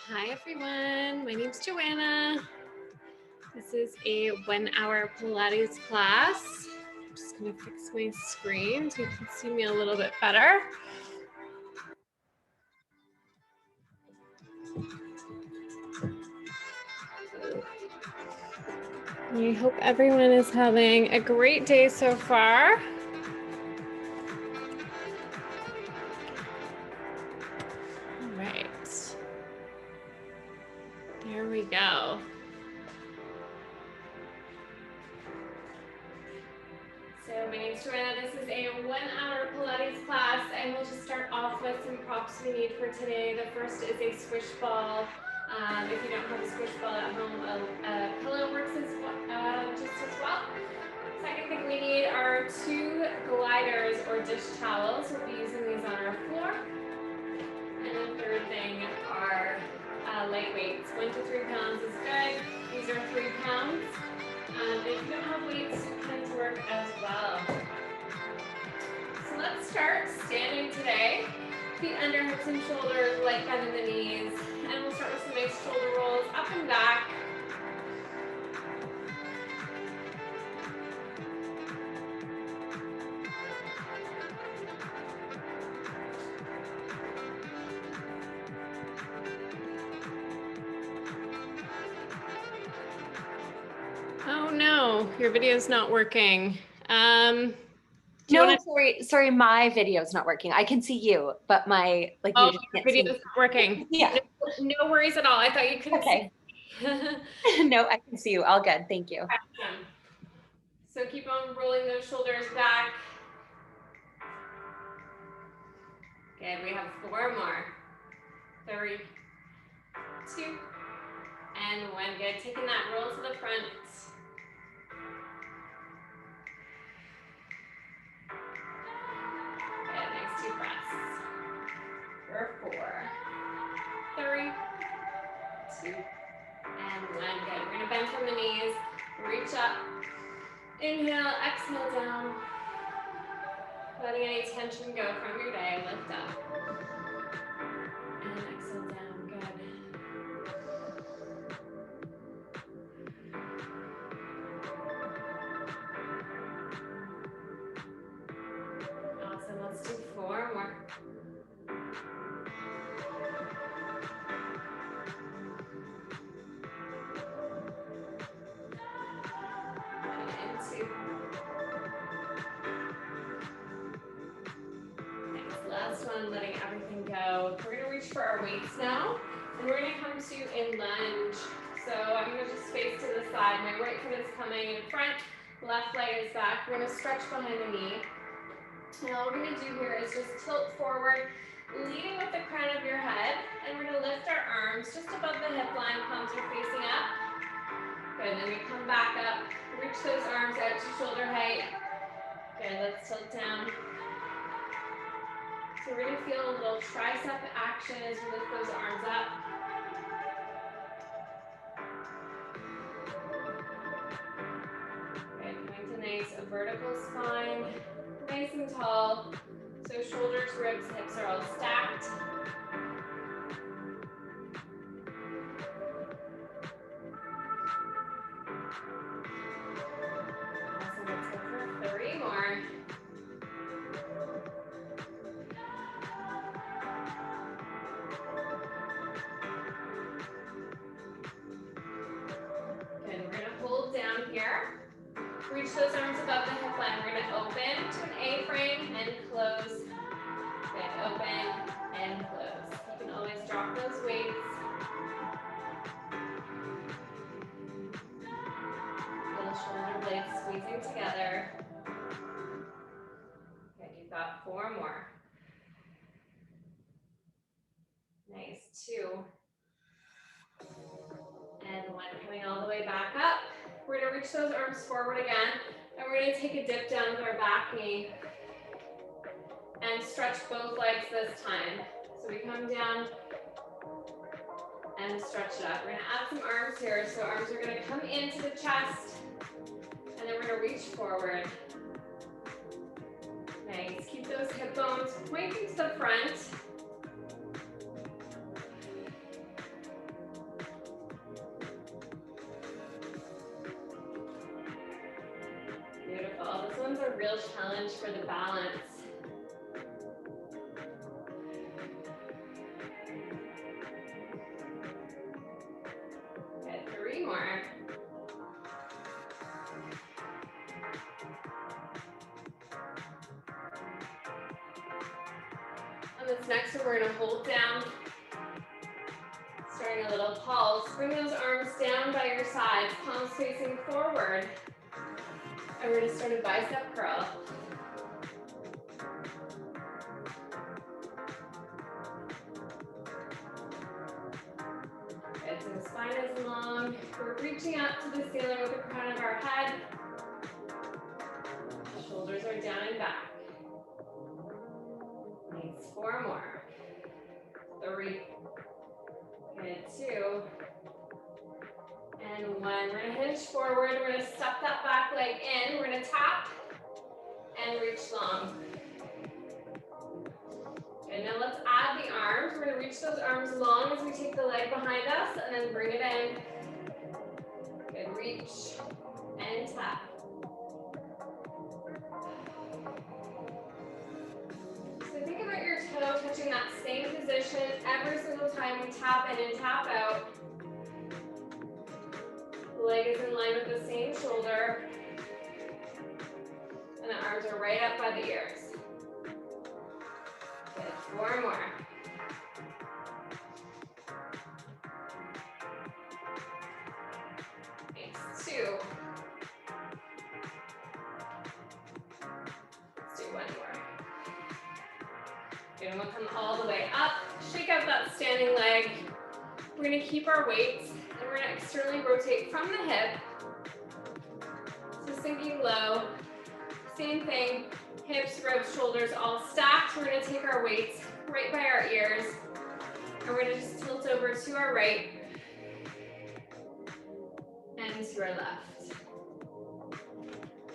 Hi everyone, my name's Joanna. This is a 1-hour Pilates class. I'm just gonna fix my screen so you can see me a little bit better. I hope everyone is having a great day so far. All right, there we go. So my name is Joanna. This is a 1-hour Pilates class, and we'll just start off with some props we need for today. The first is a squish ball. If you don't have a squish ball at home, a pillow works just as well. Second thing we need are 2 gliders or dish towels. We'll be using these on our floor. And the third thing are light weights. 1 to 3 pounds is good. These are 3 pounds. If you don't have weights, pens work as well. So let's start standing today. Feet under hips and shoulders, light bend in the knees. And we'll start with some nice shoulder rolls up and back. Oh no, your video's not working. No, sorry, my video's not working. I can see you, but my you just your can't see video's not working. Yeah. No worries at all. I thought you couldn't see. No, I can see you. All good. Thank you. Awesome. So keep on rolling those shoulders back. Good. We have 4 more. 3, 2, and 1. Good. Taking that roll to the front. Good. Nice 2 breaths. For 4, 3, 2, and 1. Good. We're gonna bend from the knees. Reach up. Inhale. Exhale down. Letting any tension go from your day. Lift up. And exhale down. Good. Awesome. Let's do 4 more. And 2. Next, last one, letting everything go. We're gonna reach for our weights now, and we're gonna come to a lunge. So I'm gonna just face to the side. My right foot is coming in front, left leg is back. We're gonna stretch behind the knee. And all we're gonna do here is just tilt forward, leading with the crown of your head, and we're gonna lift our arms just above the hip line, palms are facing up. Good, and then we come back up, reach those arms out to shoulder height. Good, let's tilt down. So we're gonna feel a little tricep action as we lift those arms up. Good, coming to nice vertical spine, nice and tall. So shoulders, ribs, hips are all stacked. Awesome, let's go for 3 more. Good, we're gonna hold down here. Reach those arms above the hip line. We're gonna open to an A-frame and close. Good, open and close. You can always drop those weights. Feel the shoulder blades squeezing together. Good, you've got 4 more. Nice, 2. And 1, coming all the way back up. We're gonna reach those arms forward again, and we're gonna take a dip down with our back knee and stretch both legs this time. So we come down, and stretch it up. We're gonna add some arms here. So arms are gonna come into the chest, and then we're gonna reach forward. Nice, keep those hip bones pointing to the front. Beautiful, this one's a real challenge for the balance. Good, 3 more. On this next one, we're gonna hold down, starting a little pulse. Bring those arms down by your sides, palms facing forward. And we're gonna start a bicep curl. Good, so the spine is long. We're reaching up to the ceiling with the crown of our head. Shoulders are down and back. Nice, 4 more. 3. Good, 2. And 1. We're gonna hinge forward. We're gonna step that back leg in. We're gonna tap and reach long. Good, now let's add the arms. We're gonna reach those arms long as we take the leg behind us and then bring it in. Good, reach and tap. So think about your toe touching that same position every single time we tap in and tap out. The leg is in line with the same shoulder. And the arms are right up by the ears. Good, 4 more. Nice, 2. Let's do 1 more. Good, and we'll come all the way up. Shake out that standing leg. We're gonna keep our weights and we're gonna externally rotate from the hip. So sinking low. Same thing, hips, ribs, shoulders all stacked. We're gonna take our weights right by our ears. And we're gonna just tilt over to our right and to our left.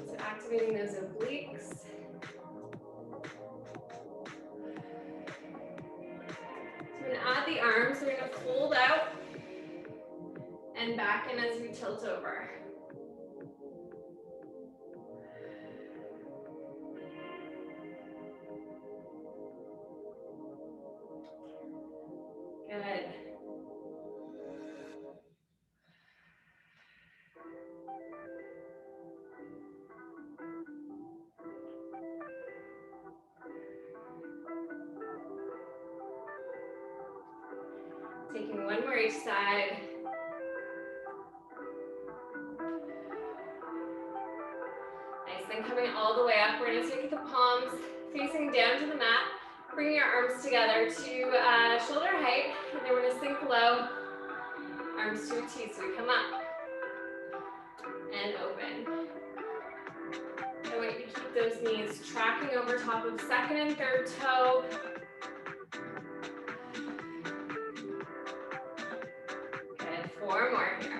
So activating those obliques. So we're gonna add the arms. We're gonna fold out and back in as we tilt over. Good. Taking 1 more each side. Nice, then coming all the way up, we're gonna take the palms facing down to the mat, bringing our arms together to shoulder height, and then we're gonna sink low, arms to a T, so we come up and open. I want you to keep those knees tracking over top of second and third toe. Good, 4 more here.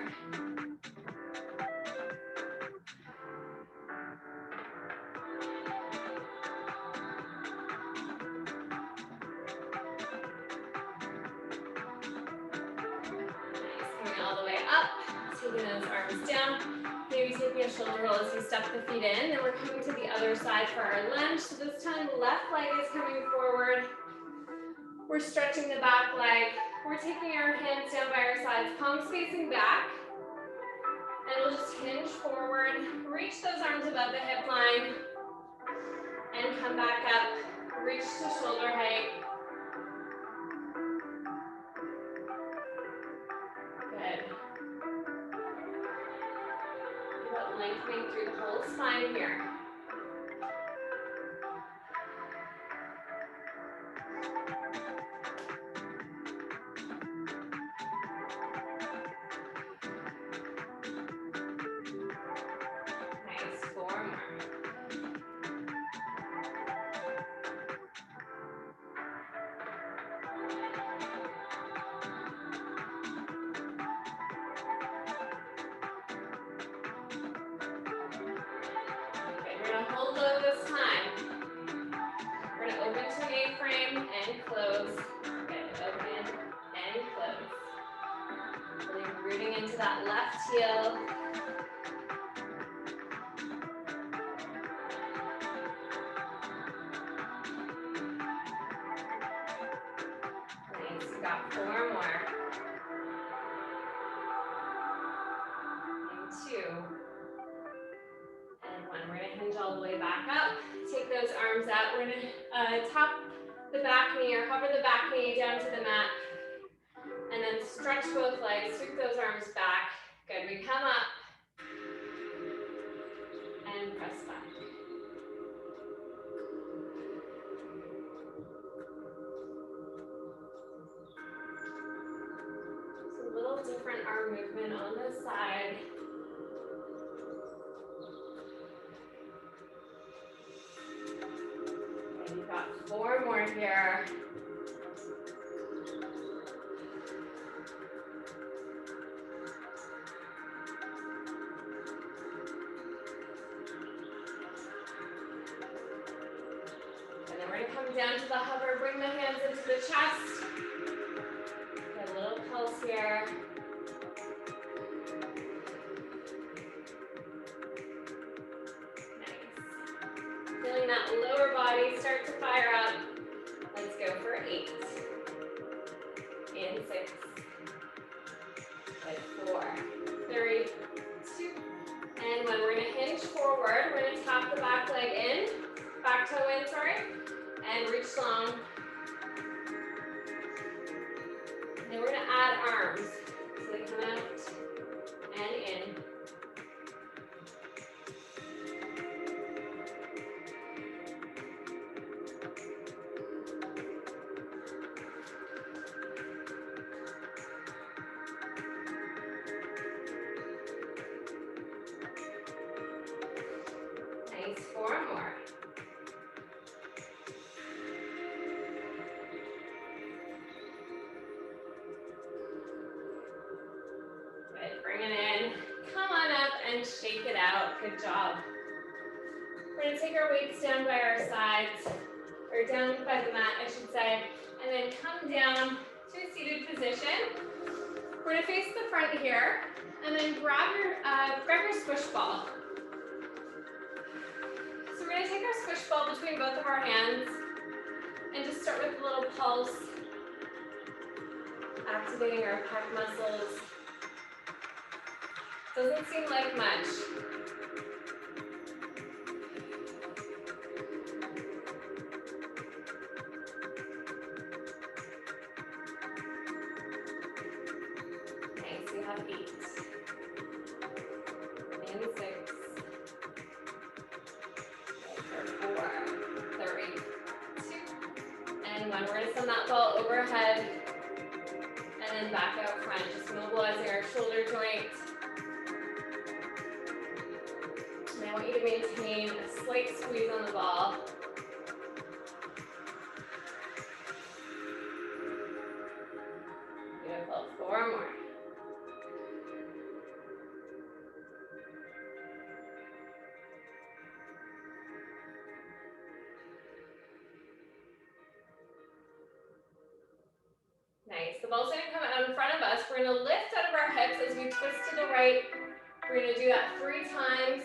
Taking those arms down, maybe taking a shoulder roll as you step the feet in. Then we're coming to the other side for our lunge. So this time, left leg is coming forward. We're stretching the back leg. We're taking our hands down by our sides, palms facing back. And we'll just hinge forward, reach those arms above the hip line, and come back up, reach to shoulder height. Good. Lengthening through the whole spine here. Nice, 4 more. gonna hold low this time. We're gonna open to an A-frame and close. Good, open and close. Really rooting into that left heel. Nice, you got 4 more. And 2. And 1. We're gonna hinge all the way back up. Take those arms out. We're gonna tap the back knee or hover the back knee down to the mat. And then stretch both legs, sweep those arms back. Good, we come up and press back. So a little different arm movement on this side. And you've got 4 more here. Down to the hover, bring the hands into the chest. Get a little pulse here. Nice. Feeling that lower body start to fire up. Let's go for 8. And 6. And 4. 3, 2, and 1. We're gonna hinge forward. We're gonna tap the back leg in, back toe in, sorry. And reach long. And then we're gonna add arms. So they come out and in. Nice, 4 more. Shake it out. Good job. We're going to take our weights down by our sides, or down by the mat, I should say, and then come down to a seated position. We're going to face the front here, and then grab your squish ball. So we're going to take our squish ball between both of our hands, and just start with a little pulse, activating our pec muscles. Doesn't seem like much. Okay, so you have 8. And 6. For 4. 3, 2, and 1. We're going to send that ball overhead and then back out front, just mobilizing our shoulder joint. I want you to maintain a slight squeeze on the ball. Beautiful. 4 more. Nice. The ball's going to come out in front of us. We're going to lift out of our hips as we twist to the right. We're going to do that 3 times.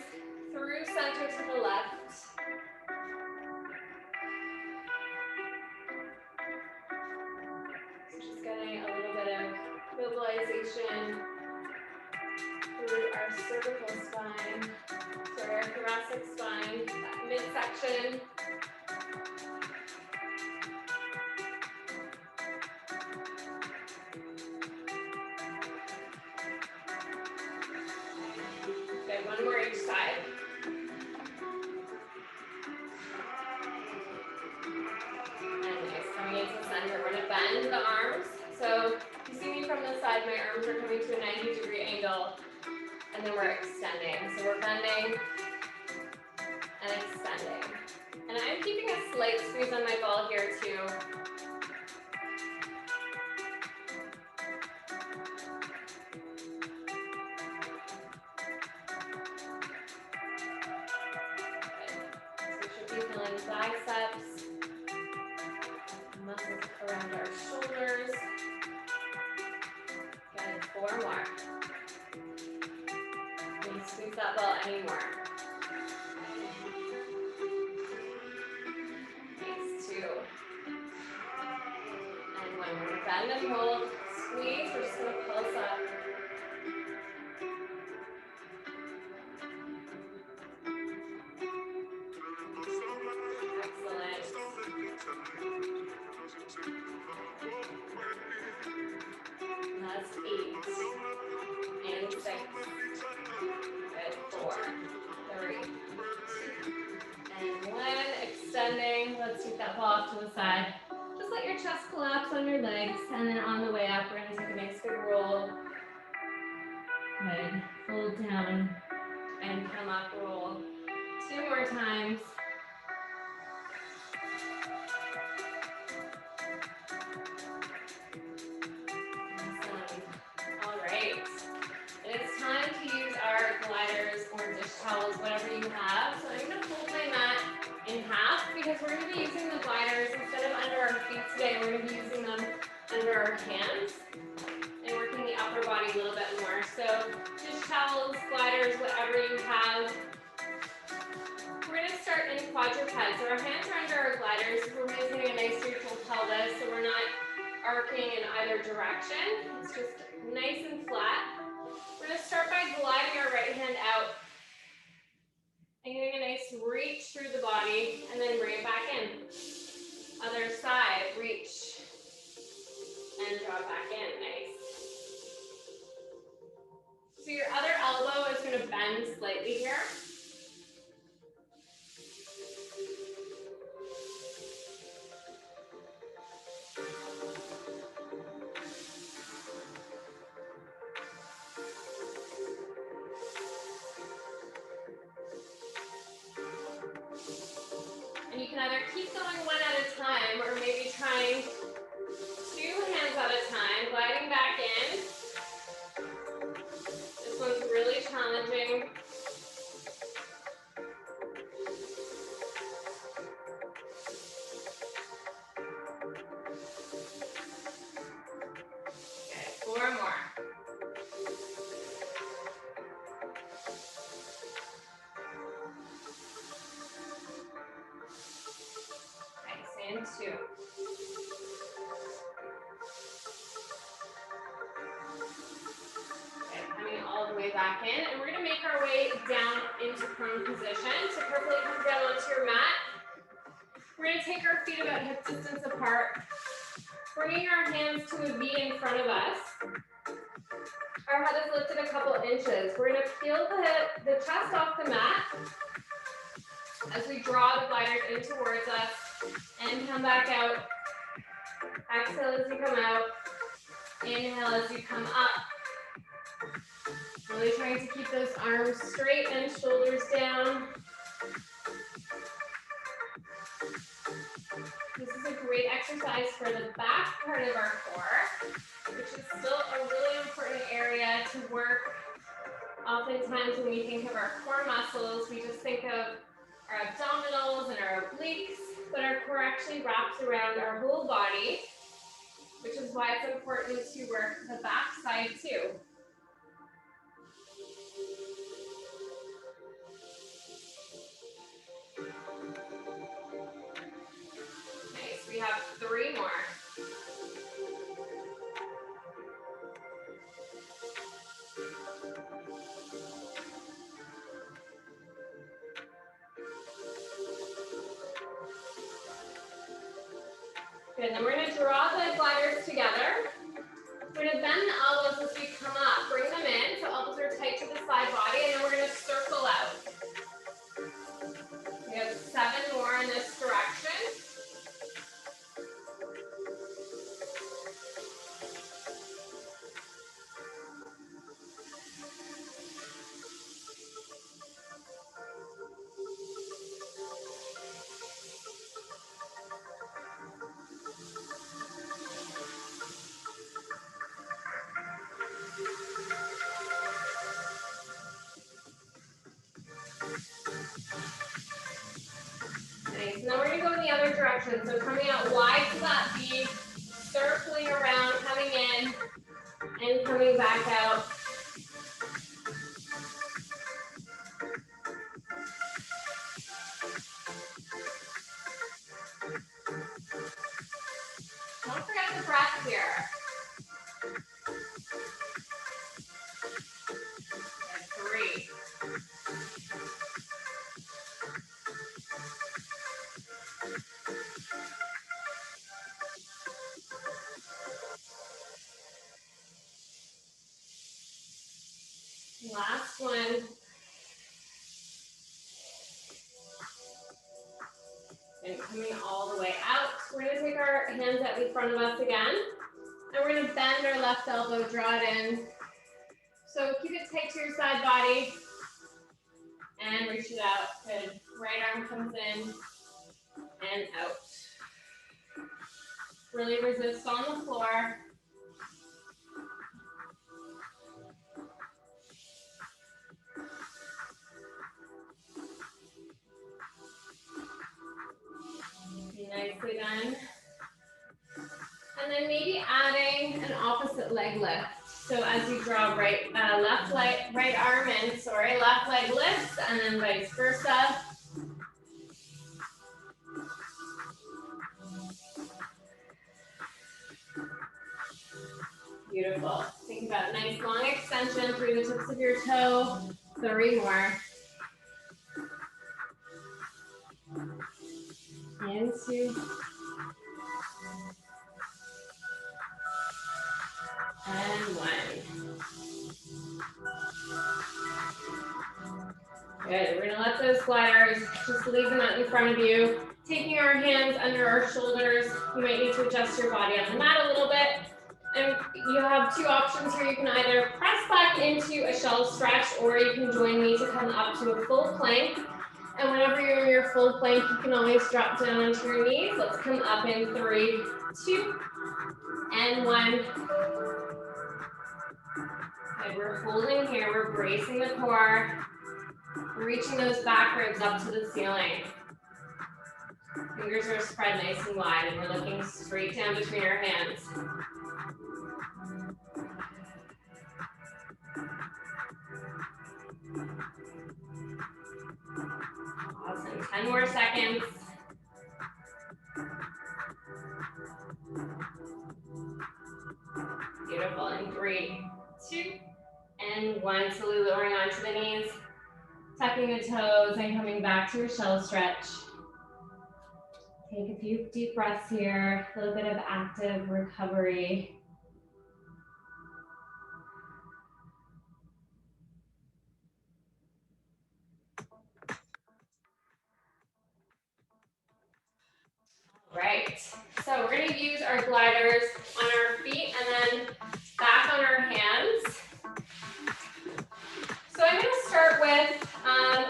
Through center to the left. So just getting a little bit of mobilization through our cervical spine, through our thoracic spine, that midsection. Good, 1 more each side. We're going to bend the arms. So you see me from the side, my arms are coming to a 90-degree angle, and then we're extending. So we're bending and extending. And I'm keeping a slight squeeze on my ball here too. be feeling biceps, muscles around our shoulders. Good, 4 more. Maybe squeeze that ball anymore. Nice, 2. And 1. We're gonna bend and hold, squeeze, we're just gonna pulse up. Excellent. That's 8. And 6. Good, 4, 3, 2, and 1. Extending. Let's take that ball off to the side. Just let your chest collapse on your legs, and then on the way up, we're gonna take a nice big roll. Good. Fold down and come up, roll. 2 more times. Awesome. All right. And it's time to use our gliders or dish towels, whatever you have. So I'm going to fold my mat in half because we're going to be using the gliders instead of under our feet today. We're going to be using them under our hands and working the upper body a little bit more. So dish towels, gliders, whatever you have. We're going to start in quadruped. So our hands are under our gliders. We're maintaining a nice neutral pelvis, so we're not arcing in either direction. It's just nice and flat. We're going to start by gliding our right hand out and getting a nice reach through the body, and then bring it back in. Other side, reach, and draw back in. Nice. So your other elbow is going to bend slightly here. And you can either keep going one at a time or maybe trying 2 hands at a time, gliding back in. This one's really challenging. Okay, 4 more. Nice, and 2. Okay, coming all the way back in, and we're going to make our way down into prone position. So carefully come down onto your mat. We're going to take our feet about hip distance apart, bringing our hands to a V in front of us. Our head is lifted a couple inches. We're going to peel the chest off the mat as we draw the gliders in towards us and come back out. Exhale as you come out. Inhale as you come up. Really trying to keep those arms straight and shoulders down. This is a great exercise for the back part of our core, which is still a really important area to work. Oftentimes when we think of our core muscles, we just think of our abdominals and our obliques, but our core actually wraps around our whole body, which is why it's important to work the back side too. Nice, we have 3 more. Good, then we're going to draw the gliders together. We're going to bend the elbows as we come up. Bring them in, so elbows are tight to the side body, and then we're going to circle out. We have 7 more in this direction. gonna go in the other direction. So coming out wide to that V, circling around, coming in, and coming back out. Don't forget the breath here. And 3. Last one. And coming all the way out. We're going to take our hands out in front of us again. And we're going to bend our left elbow, draw it in. So keep it tight to your side body. And reach it out. Good. Right arm comes in and out. Really resist on the floor. Nicely done. And then maybe adding an opposite leg lift. So as you draw right arm in, left leg lifts, and then vice versa. Beautiful. Think about a nice long extension through the tips of your toe. 3 more. And 2. And 1. Good. We're gonna let those gliders, just leave them out in front of you. Taking our hands under our shoulders. You might need to adjust your body on the mat a little bit. And you have 2 options here. You can either press back into a shell stretch, or you can join me to come up to a full plank. And whenever you're in your full plank, you can always drop down onto your knees. Let's come up in 3, 2, and 1. Okay, we're holding here. We're bracing the core. Reaching those back ribs up to the ceiling. Fingers are spread nice and wide, and we're looking straight down between our hands. Awesome. 10 more seconds. Beautiful. In 3, 2, and 1. Slowly lowering onto the knees. Tucking the toes and coming back to your shell stretch. Take a few deep breaths here. A little bit of active recovery. Right, so we're going to use our gliders on our feet and then back on our hands. So I'm going to start with,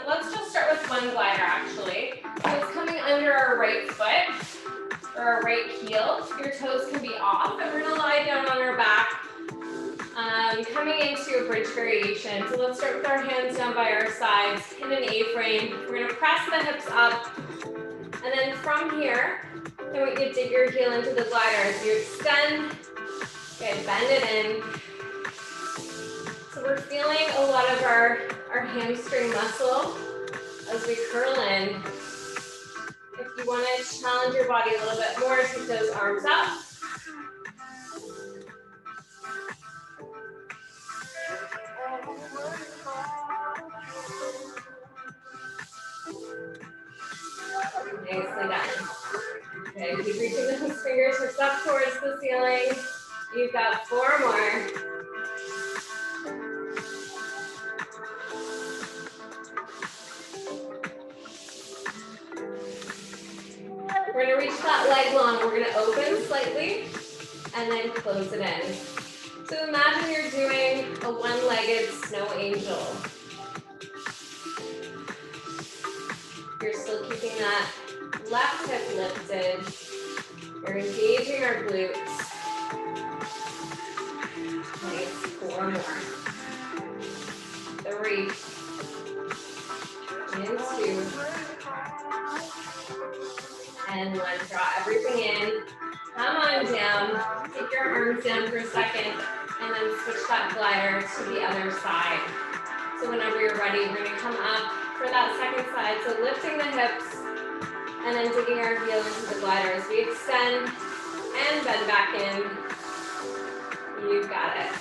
let's just start with one glider actually. So it's coming under our right foot or our right heel. Your toes can be off, and we're going to lie down on our back, coming into a bridge variation. So let's start with our hands down by our sides in an A-frame. We're going to press the hips up, and then from here, I want you to dig your heel into the glider as you extend. Good, bend it in. So we're feeling a lot of our hamstring muscle as we curl in. If you want to challenge your body a little bit more, take those arms up. Nicely done. Okay, keep reaching those fingertips up towards the ceiling. You've got 4 more. We're going to reach that leg long. We're going to open slightly and then close it in. So imagine you're doing a one-legged snow angel. You're still keeping that left hip lifted. You're engaging our glutes. Nice. 4 more. 3. And 2. And one, draw everything in. Come on down. Take your arms down for a second, and then switch that glider to the other side. So whenever you're ready, we're gonna come up for that second side. So lifting the hips, and then digging our heel into the glider as we extend and bend back in. You got it.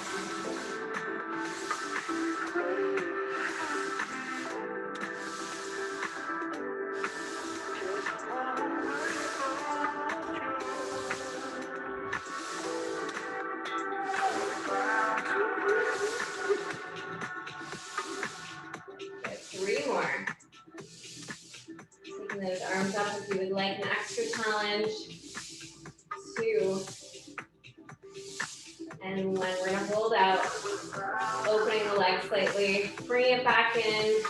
Good, 3 more. Taking those arms up if you would like an extra challenge. 2. And 1, we're gonna hold out, opening the legs slightly, bring it back in.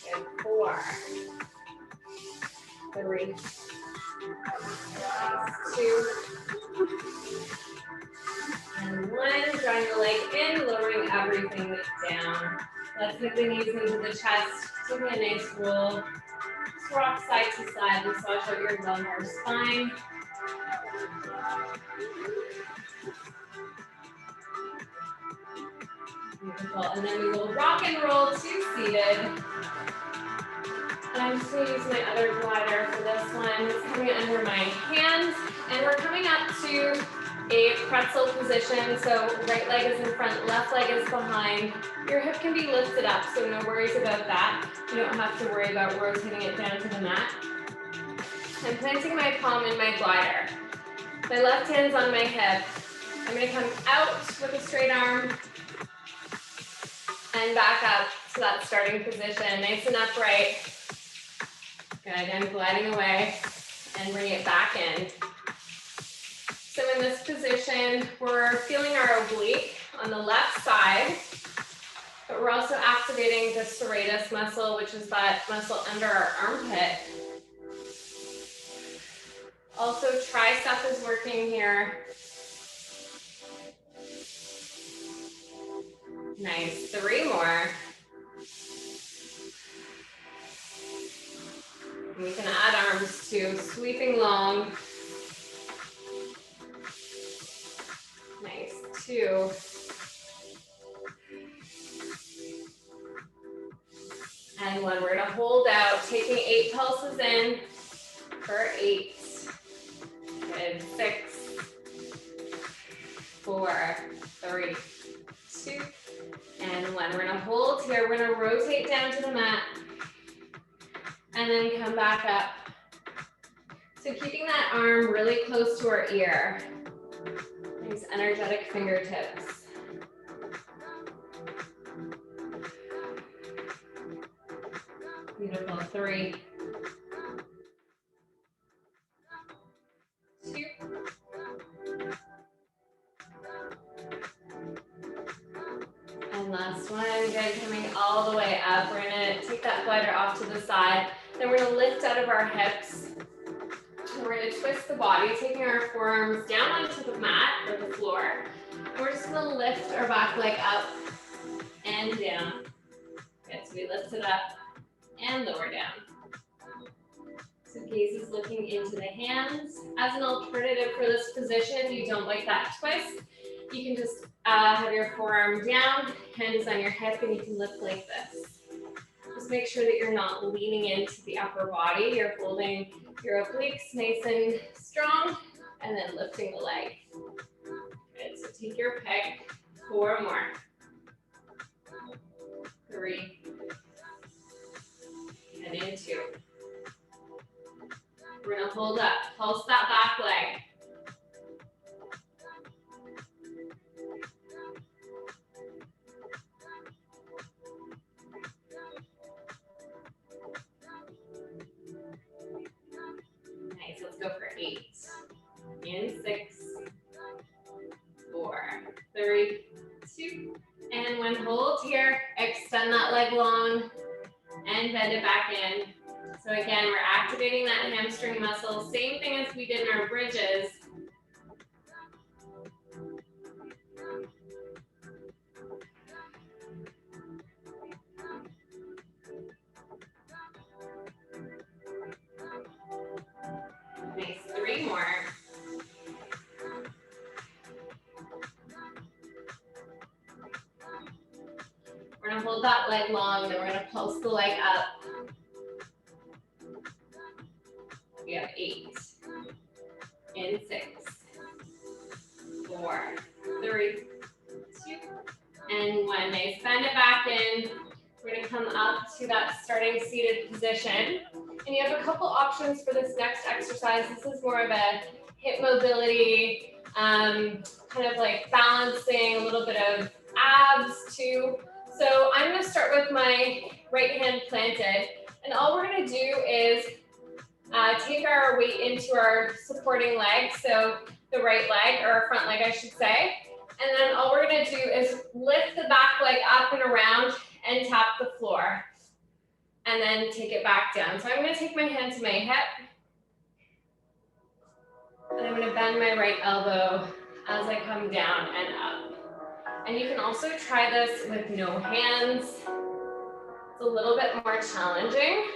Good, 4, 3, 2, and 1. Drawing the leg in, lowering everything down. Let's hit the knees into the chest, taking a nice roll. Just rock side to side, massage out your lumbar spine. Beautiful, and then we will rock and roll to seated. And I'm just gonna use my other glider for this one. It's coming under my hands, and we're coming up to a pretzel position. So right leg is in front, left leg is behind. Your hip can be lifted up, so no worries about that. You don't have to worry about rotating it down to the mat. I'm planting my palm in my glider. My left hand's on my hip. I'm gonna come out with a straight arm and back up to that starting position, nice and upright. Good, I'm gliding away and bring it back in. So in this position, we're feeling our oblique on the left side, but we're also activating the serratus muscle, which is that muscle under our armpit. Also, tricep is working here. Nice, 3 more. And we can add arms too, sweeping long. Nice, 2. And 1, we're gonna hold out, taking 8 pulses in for 8. Good, 6, 4, 3, 2, and 1. We're gonna hold here, we're gonna rotate down to the mat, and then come back up. So keeping that arm really close to our ear. Nice energetic fingertips. Beautiful, 3, 2, and last one. Good, coming all the way up. We're gonna take that glider off to the side. Then we're gonna lift out of our hips. And we're gonna twist the body, taking our forearms down onto the mat or the floor. And we're just gonna lift our back leg up and down. Good, so we lift it up and lower down. So gaze is looking into the hands. As an alternative for this position, if you don't like that twist, you can just have your forearm down, hand is on your hip, and you can lift like this. Just make sure that you're not leaning into the upper body. You're holding your obliques nice and strong, and then lifting the leg. Good, so take your pick. 4 more. 3. And in 2. We're gonna hold up, pulse that back leg. Nice, let's go for 8. In 6, 4, 3, 2, and 1. Hold here, extend that leg long, and bend it back in. So again, we're activating that hamstring muscle, same thing as we did in our bridges. 3 more. We're gonna hold that leg long, then we're gonna pulse the leg up. We have 8, in 6, 4, 3, 2, and 1. Nice, bend it back in. We're gonna come up to that starting seated position. And you have a couple options for this next exercise. This is more of a hip mobility, kind of like balancing, a little bit of abs too. So I'm gonna start with my right hand planted. And all we're gonna do is take our weight into our supporting leg, so the right leg, or our front leg I should say. And then all we're gonna do is lift the back leg up and around and tap the floor. And then take it back down. So I'm gonna take my hand to my hip. And I'm gonna bend my right elbow as I come down and up. And you can also try this with no hands. It's a little bit more challenging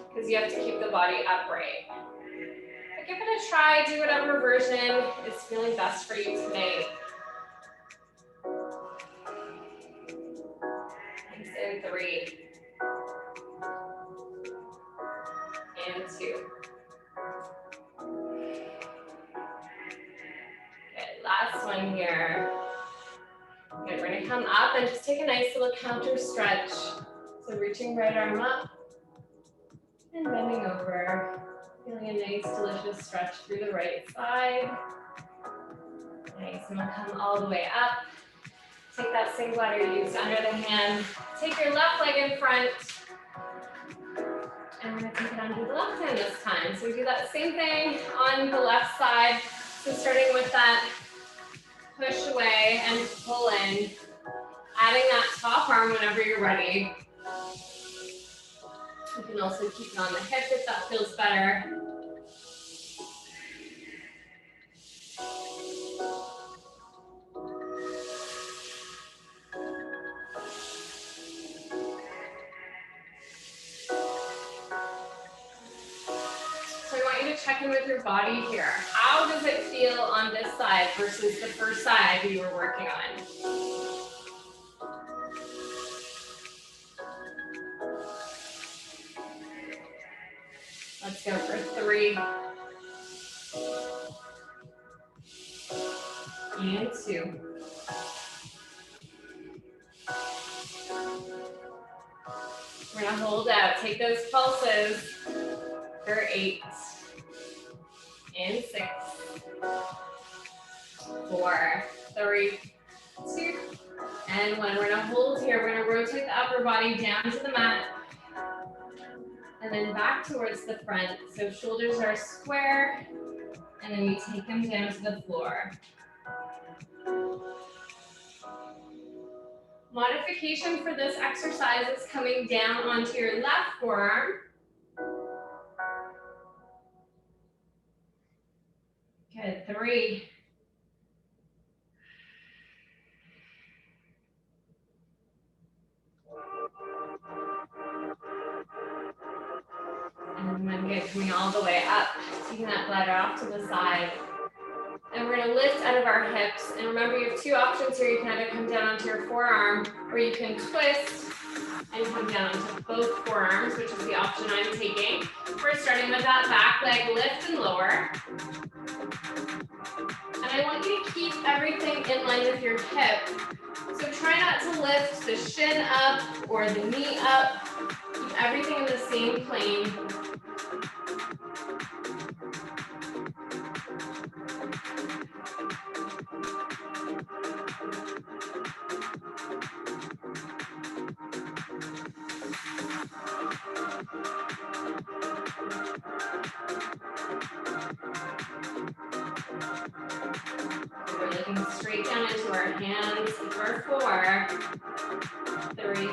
because you have to keep the body upright. But give it a try, do whatever version is feeling best for you today. Nice, in 3. And 2. Okay, last one here. Okay, we're gonna come up and just take a nice little counter stretch. So reaching right arm up and bending over. Feeling a nice, delicious stretch through the right side. Nice, and we'll come all the way up. Take that same bladder you used under the hand. Take your left leg in front. And we're gonna take it onto the left hand this time. So we do that same thing on the left side. So starting with that push away and pull in. Adding that top arm whenever you're ready. You can also keep it on the hip if that feels better. So I want you to check in with your body here. How does it feel on this side versus the first side we were working on? Let's go for 3. And 2. We're gonna hold out, take those pulses for 8. And 6. 4, 3, 2, and 1. We're gonna hold here. We're gonna rotate the upper body down to the mat. And then back towards the front. So shoulders are square. And then we take them down to the floor. Modification for this exercise is coming down onto your left forearm. Good, 3. And then good, coming all the way up, taking that bladder off to the side. And we're gonna lift out of our hips. And remember, you have 2 options here. You can either come down onto your forearm, or you can twist and come down onto both forearms, which is the option I'm taking. We're starting with that back leg lift and lower. And I want you to keep everything in line with your hip. So try not to lift the shin up or the knee up. Keep everything in the same plane. We're looking straight down into our hands for 4, 3, 2,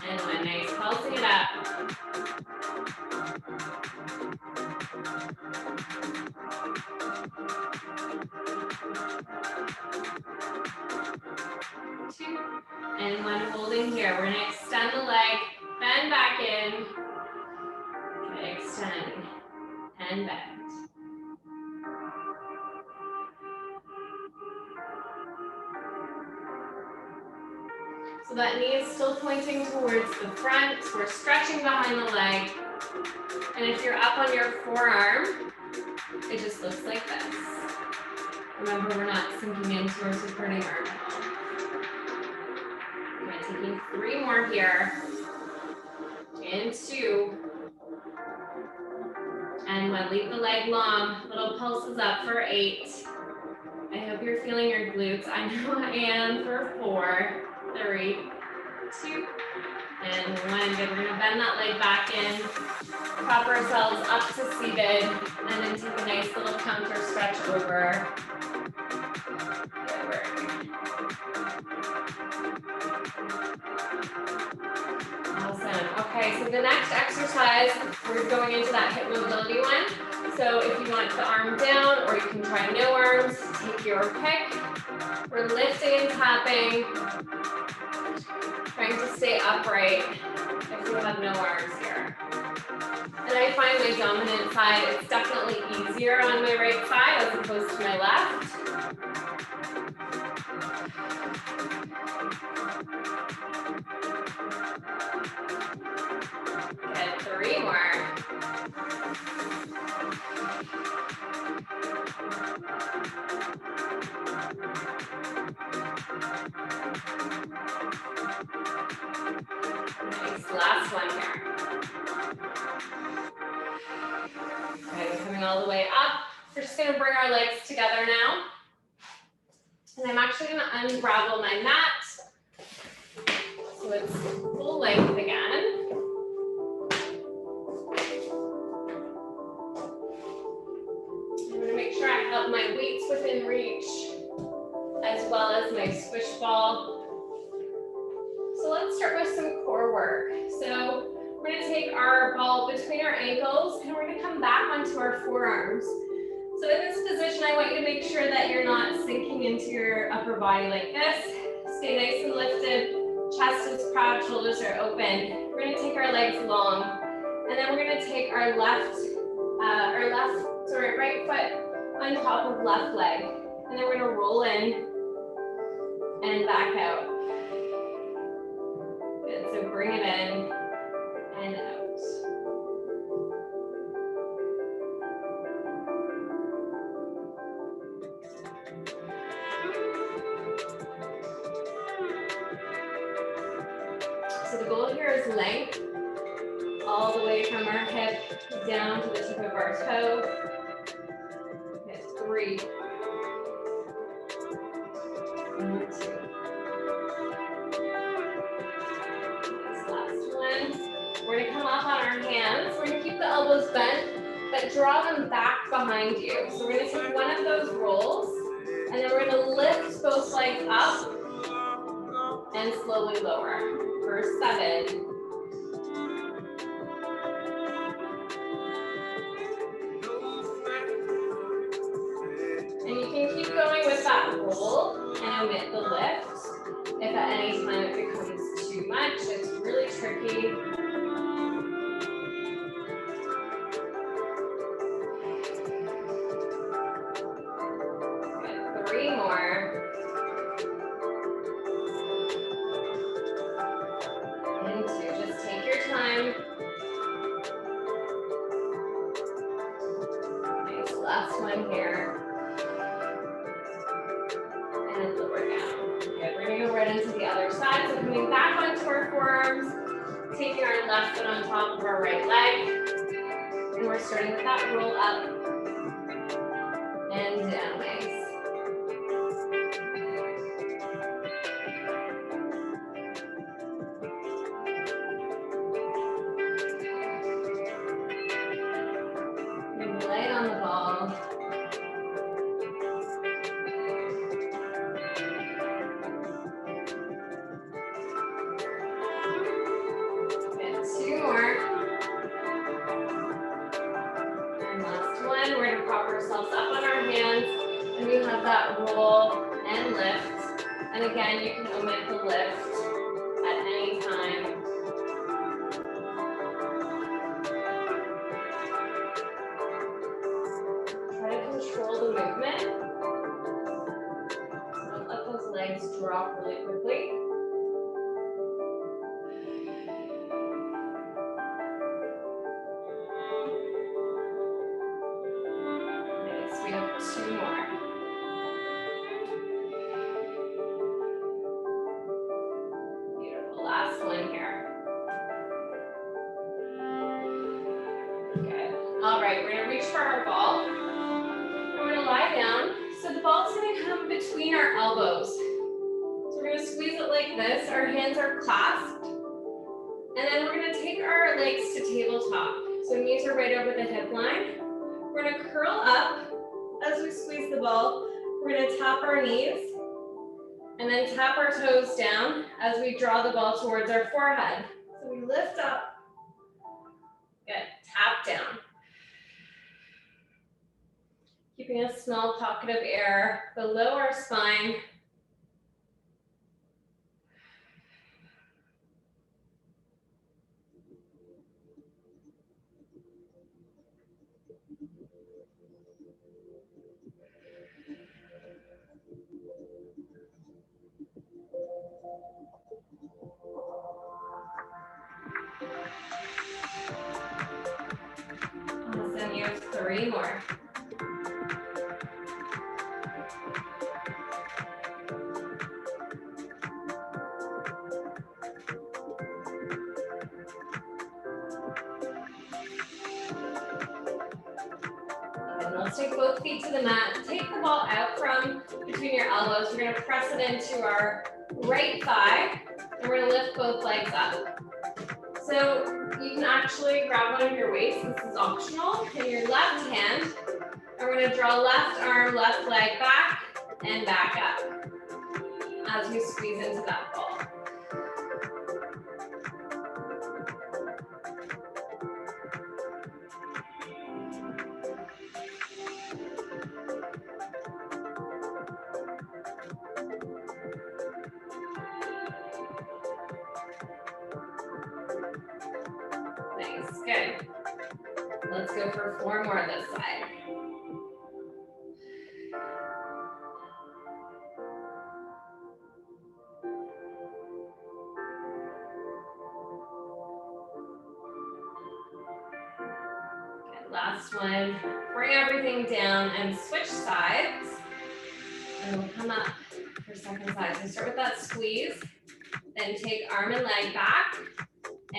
and 1. Nice, pulsing it up. Two, and 1, holding here. We're gonna extend the leg, bend back in. extend and bend. So that knee is still pointing towards the front. We're stretching behind the leg. And if you're up on your forearm, it just looks like this. Remember, we're not sinking into or supporting our elbow. Okay, taking 3 more here. And 2. And we'll leave the leg long. Little pulses up for 8. I hope you're feeling your glutes. I know I am for 4, 3, 2, and 1. Good. We're going to bend that leg back in. Prop ourselves up to seated. And then take a nice little counter stretch over. Good work. Awesome. Okay, so the next exercise, we're going into that hip mobility one. So if you want the arm down, or you can try no arms, take your pick. We're lifting and tapping, trying to stay upright if you have no arms here. And I find my dominant side, it's definitely easier on my right side as opposed to my left. Good, 3 more. Nice, last one here. Okay, we're coming all the way up. We're just gonna bring our legs together now. And I'm actually gonna unravel my mat. So it's full length again. I'm gonna make sure I have my weights within reach, as well as my squish ball. So let's start with some core work. So we're gonna take our ball between our ankles and we're gonna come back onto our forearms. So in this position, I want you to make sure that you're not sinking into your upper body like this. Stay nice and lifted, chest is proud, shoulders are open. We're gonna take our legs long, and then we're gonna take our right foot on top of left leg. And then we're gonna roll in and back out. Good, so bring it in and out. So the goal here is length, all the way from our hip down to the tip of our toe. Okay, 3, and 2. This last one. We're gonna come up on our hands. We're gonna keep the elbows bent, but draw them back behind you. So we're gonna take one of those rolls, and then we're gonna lift both legs up and slowly lower for 7. And you can keep going with that roll and omit the lift. If at any time it becomes too much, it's really tricky. Good, 3 more. And 2, just take your time. Nice, last one here. And lower down. Okay, we're gonna go right into the other side. So coming back onto our forearms, taking our left foot on top of our right leg. And we're starting with that roll up and down, nice. And lay on the ball. And 2 more. And last one, we're gonna prop ourselves up on our hands, and we have that roll and lift. And again, you can omit the lift at any time. hands drop really quickly. Nice, we have 2 more. Beautiful, last one here. Good. All right, we're gonna reach for our ball. We're gonna lie down. So the ball's gonna come between our elbows. So we're gonna squeeze it like this. Our hands are clasped. And then we're gonna take our legs to tabletop. So knees are right over the hip line. We're gonna curl up as we squeeze the ball. We're gonna tap our knees and then tap our toes down as we draw the ball towards our forehead. So we lift up, good, tap down. Keeping a small pocket of air below our spine. Awesome, you have 3 more. Let's take both feet to the mat. Take the ball out from between your elbows. We're going to press it into our right thigh, and we're going to lift both legs up. So you can actually grab one of your weights. This is optional. In your left hand, and we're going to draw left arm, left leg back, and back up as we squeeze into that ball. Nice, good. Let's go for 4 more this side. Good, last one. Bring everything down and switch sides. And we'll come up for second side. So start with that squeeze, then take arm and leg back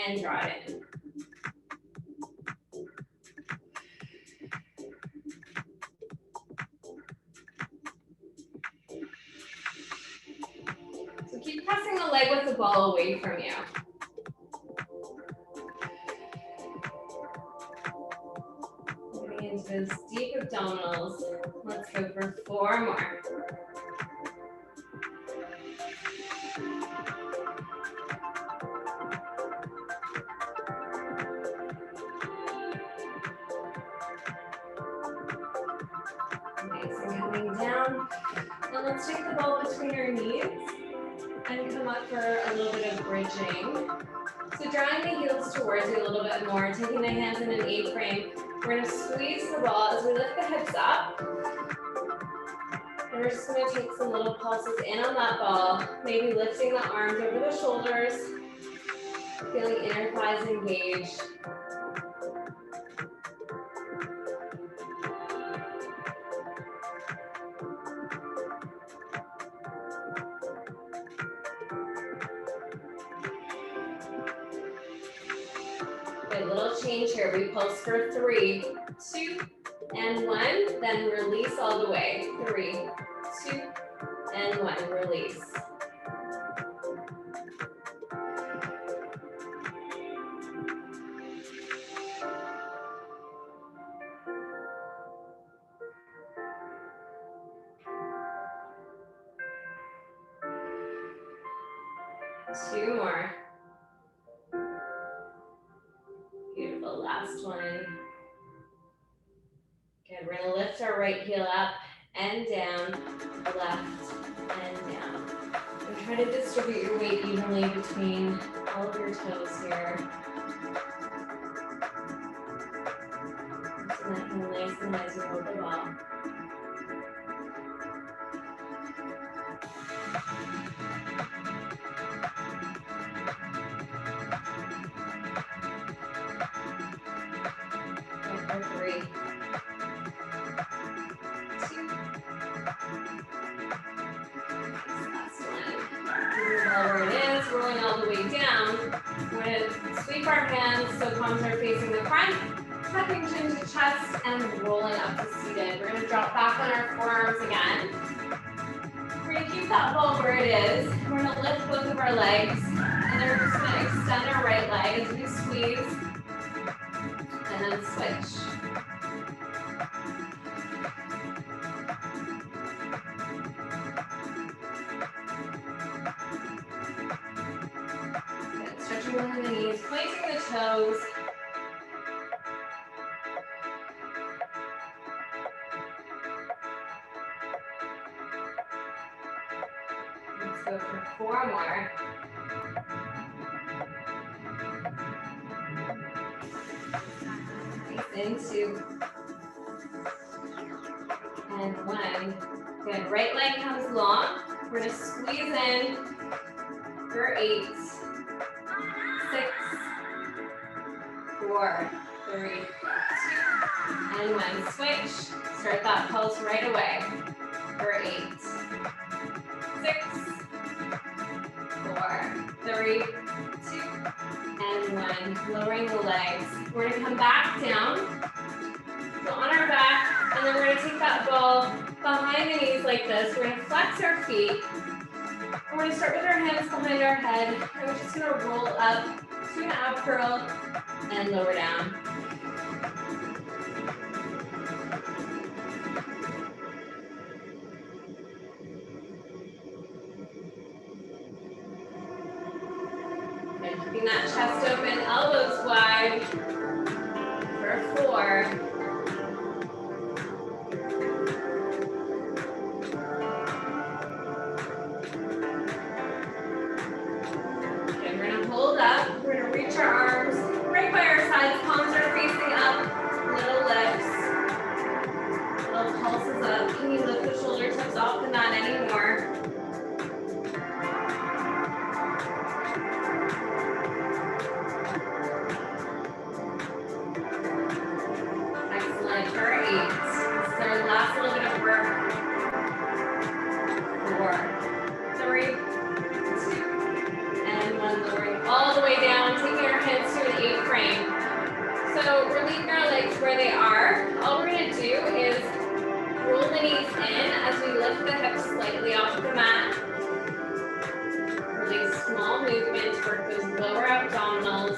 and draw it in. So keep pressing the leg with the ball away from you. Moving into those deep abdominals. Let's go for 4 more. Nice, and coming down. Now let's take the ball between our knees and come up for a little bit of bridging. So drawing the heels towards you a little bit more, taking the hands in an A-frame. We're gonna squeeze the ball as we lift the hips up. And we're just gonna take some little pulses in on that ball, maybe lifting the arms over the shoulders, feeling inner thighs engaged. Good, little change here. We pulse for 3, 2, and 1, then release all the way. 3, 2, and 1, release. Two more. Beautiful, last one. Good, we're gonna lift our right heel up and down, left and down. And try to distribute your weight evenly between all of your toes here. So that heel nice and as you hold the ball. where it is, rolling all the way down. We're gonna sweep our hands so palms are facing the front, tucking chin to chest, and rolling up to seated. We're gonna drop back on our forearms again. We're gonna keep that ball where it is. We're gonna lift both of our legs, and then we're just gonna extend our right leg as we squeeze, and then switch. Good. Stretching behind the knees, pointing the toes. Let's go for 4 more. Nice, into. And 1. Good. Right leg comes long. We're going to squeeze in for 8, 6, 4, 3, 2, and 1. Switch. Start that pulse right away. For 8, 6, 4, 3, 2, and 1. Lowering the legs. We're going to come back down. So on our back, and then we're going to take that ball behind the knees like this. We're going to flex our feet. We're going to start with our hands behind our head. And we're just going to roll up to an ab curl and lower down. And keeping that chest open, elbows wide for 4. Hold up. We're going to reach our arms right by our sides. Palms are facing up. Little lifts. Little pulses up. Can you lift the shoulder tips off the mat anymore? Excellent. For 8. This is our last little bit of work. 4, 3, 2, and 1. Lowering all the way down, taking our hands to an 8 frame. So we're leaving our legs where they are. All we're going to do is roll the knees in as we lift the hips slightly off the mat. Really small movements, work those lower abdominals.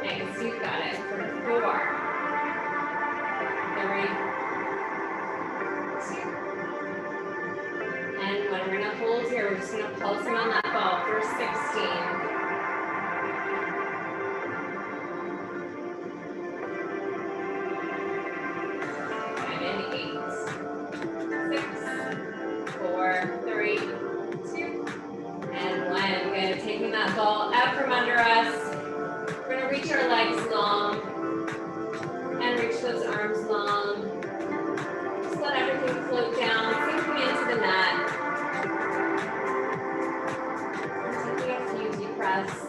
Nice, you've got it. For 4, 3, 2, and 1. We're going to hold here. We're just going to pulse in on that ball for 16. And 8, 6, 4, 3, 2, and 1. Good. Taking that ball out from under us. We're going to reach our legs long and reach those arms long. Just let everything float down, sinking into the mat. Taking a few deep breaths.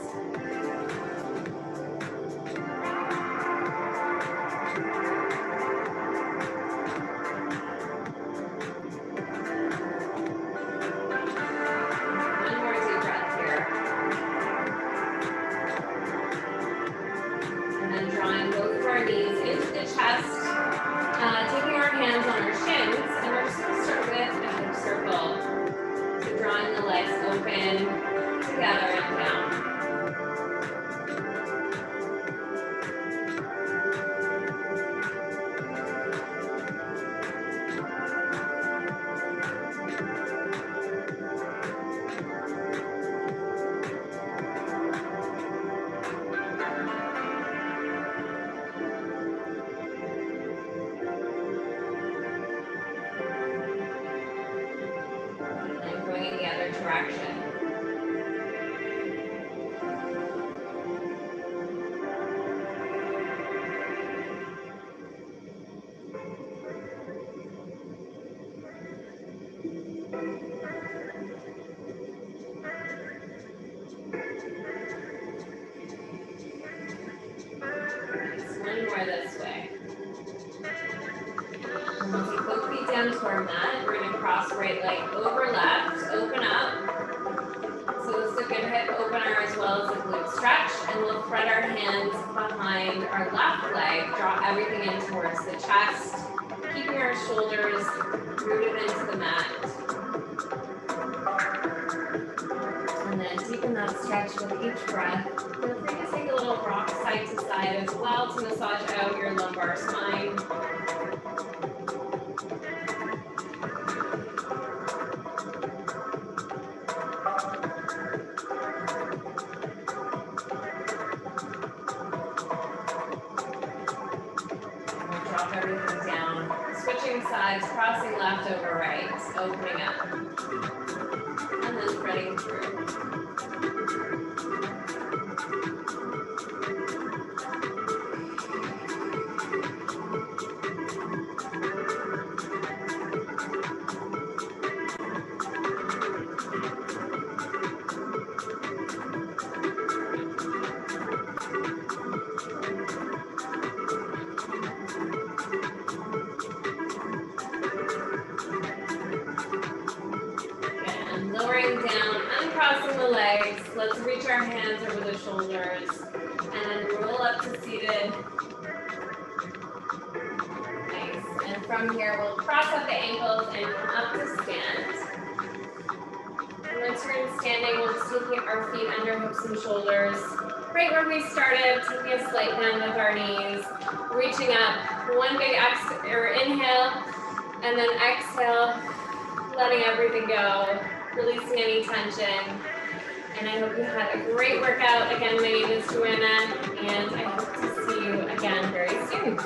One more deep breath here. And then drawing both of our knees into the chest, taking our hands on our shins, and we're just going to start with a hip circle. So drawing the legs open, together and down. And going in the other direction. our mat. We're gonna cross right leg over left, open up. So this is a good hip opener as well as a glute stretch. And we'll thread our hands behind our left leg, draw everything in towards the chest, keeping our shoulders rooted into the mat. And then deepen that stretch with each breath. Feel free to take a little rock side to side as well to massage out your lumbar spine. We'll drop everything down. Switching sides, crossing left over right, opening up. And then threading through. And lowering down, uncrossing the legs. Let's reach our hands over the shoulders. And then roll up to seated. Nice. And from here, we'll cross up the ankles and come up to stand. And once we're in standing, we'll just take our feet under hips and shoulders. Right where we started, taking a slight bend with our knees. Reaching up, one big inhale, and then exhale, letting everything go, releasing any tension. And I hope you had a great workout. Again, my name is Joanna, and I hope to see you again very soon.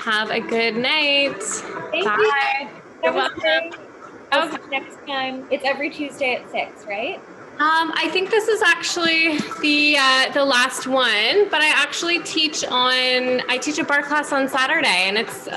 Have a good night. Thank Bye. you. You're welcome. Okay. Next time. It's every Tuesday at 6, right? I think this is actually the last one, but I actually teach a bar class on Saturday, and it's